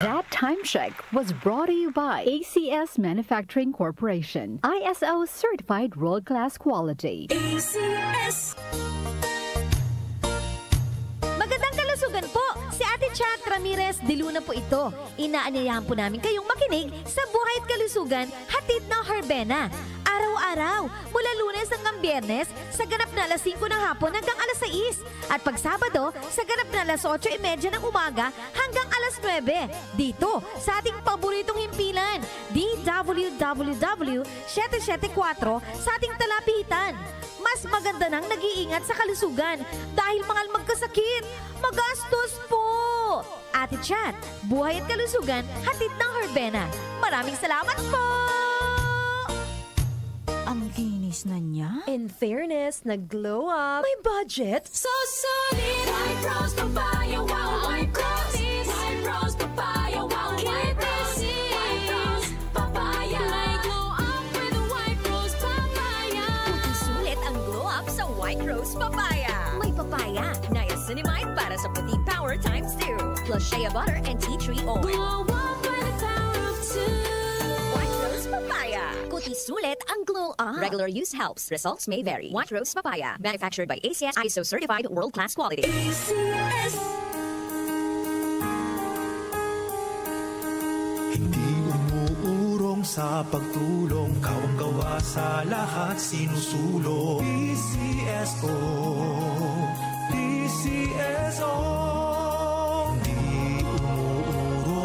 That time check was brought to you by ACS Manufacturing Corporation. ISO certified world-class quality. ACS. Magandang kalusugan po! Si Ate Chat Ramirez de Luna po ito. Inaanyayahan po namin kayong makinig sa Buhay at Kalusugan, hatid ng Herbena. Araw-araw, mula Lunes hanggang Biyernes, sa ganap na alas 5 ng hapon hanggang alas 6. At pag Sabado, sa ganap na alas 8:30 ng umaga hanggang alas 9. Dito, sa ating paboritong himpilan, DWWW 774 sa ating talapitan. Mas maganda nang nag-iingat sa kalusugan dahil mahal magkasakit. Magastos po! Ate Chat, Buhay at Kalusugan, hatid ng Herbena. Maraming salamat po! Ang kinis na niya. In fairness, nag-glow up. May budget? So solid. White Rose Papaya, wow. White Rose. White Rose Papaya, wow. White Rose. White Rose Papaya. May glow up with the White Rose Papaya. Puti sulit ang glow up sa White Rose Papaya. May papaya, niacinamide para sa puti power times 2. Plus shea butter and tea tree oil. Glow up with the power of 2. White Rose Papaya. Puti sulit ang glow up. Regular use helps. Results may vary. White Rose Papaya. Manufactured by ACS ISO certified world-class quality. ACS. Hindi umuurong sa pagtulong, kawang gawa sa lahat sinusulong. PCSO, PCSO. Hindi umuurong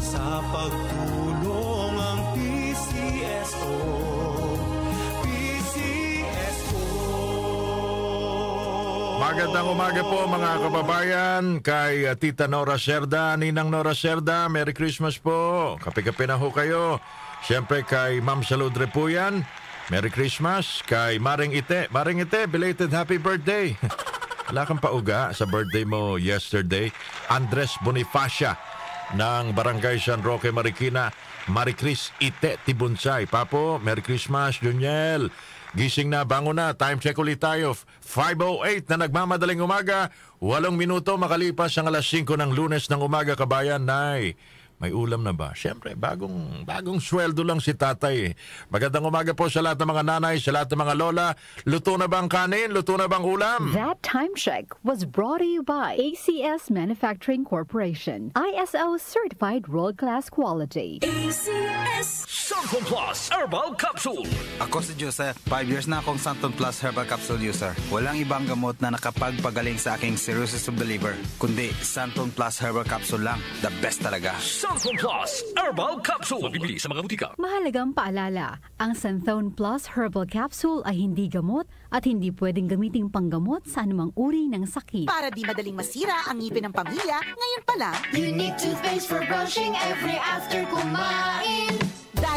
sa pagtulong ang PCSO, PCSO. Magandang umaga po mga kababayan, kay Tita Nora Cerda, Ninang Nora Cerda, Merry Christmas po. Kape-kape na ho kayo. Siyempre kay Ma'am Saludre po yan, Merry Christmas. Kay Maring Ite, belated happy birthday. Wala kang pauga sa birthday mo yesterday. Andres Bonifacia ng Barangay San Roque, Marikina, Maricris Ite Tibunsay. Papo, Merry Christmas. Juniel, gising na, bango na, time check ulit tayo. 5:08 na nagmamadaling umaga, 8 minuto makalipas ang alas 5 ng Lunes ng umaga, kabayan. Nay, may ulam na ba? Siyempre, bagong sweldo lang si tatay. Magandang umaga po sa lahat ng mga nanay, sa lahat ng mga lola. Luto na bang kanin? Luto na bang ulam? That time check was brought to you by ACS Manufacturing Corporation. ISO certified world-class quality. ACS. Santon Plus Herbal Capsule. Ako si Joseph. 5 years na akong Santon Plus Herbal Capsule user. Walang ibang gamot na nakapagpagaling sa aking cirrhosis of the liver, kundi Santon Plus Herbal Capsule lang. The best talaga. Santon Plus Herbal Capsule. Mabibili sa mga butika. Mahalagang paalala, ang Santhone Plus Herbal Capsule ay hindi gamot at hindi pwedeng gamiting panggamot sa anumang uri ng sakit. Para di madaling masira ang ngipin ng pamilya, ngayon pa lang, Unique toothpaste for brushing every after kumain.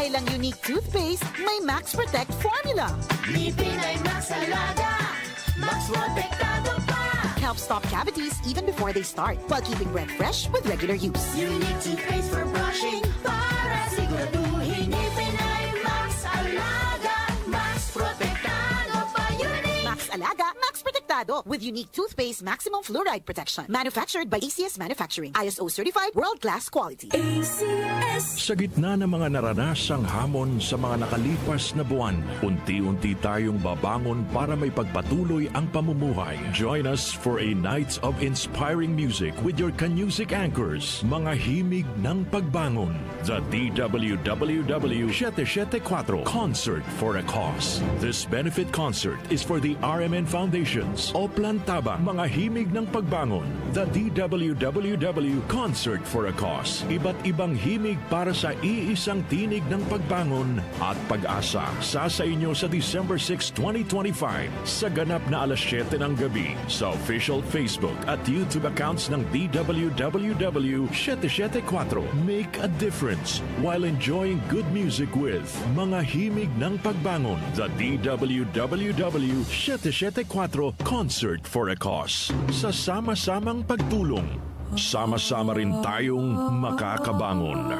dahil ang unique toothpaste, may Max Protect formula. Ngipin ay Max Alaga. Max Protektado pa. Helps stop cavities even before they start, while keeping breath fresh with regular use. Unique toothpaste for brushing para siguraduhin ngipin ay Max Alaga. Max Protektado pa. Unique. Max Alaga, Max Protectado with unique toothpaste maximum fluoride protection. Manufactured by ACS Manufacturing. ISO certified world-class quality. ACS. Sa gitna ng mga naranasang hamon sa mga nakalipas na buwan, unti-unti tayong babangon para may pagpatuloy ang pamumuhay. Join us for a night of inspiring music with your Kanyusik anchors, mga himig ng pagbangon. The DWWW 774 Concert for a Cause. This benefit concert is for the RMN Foundations, Oplan Tabang, mga himig ng pagbangon. The DWWW Concert for a Cause. Iba't ibang himig para sa iisang tinig ng pagbangon at pag-asa. Sa inyo sa December 6, 2025 sa ganap na alas 7 ng gabi sa official Facebook at YouTube accounts ng DWWW 774. Make a difference while enjoying good music with mga himig ng pagbangon. The DWWW 774 Concert for a Cause. Sa sama-samang pagtulong, sama-sama rin tayong makakabangon.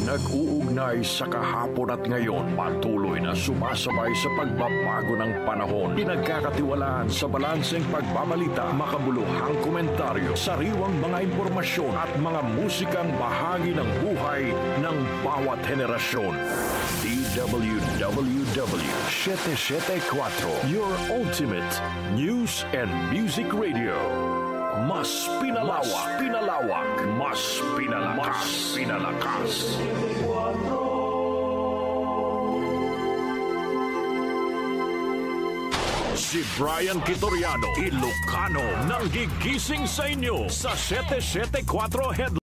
Nag-uugnay sa kahapon at ngayon, patuloy na sumasabay sa pagbabago ng panahon. Pinagkakatiwalaan sa balanseng pagbabalita, makabuluhang komentaryo, sariwang mga impormasyon at mga musikang bahagi ng buhay ng bawat henerasyon. DWWW 774, your ultimate news and music radio. Mas pinalawak, mas pinalakas. Si Brian Kitoriano, Ilocano, nang gigising sa inyo sa 774 Headline.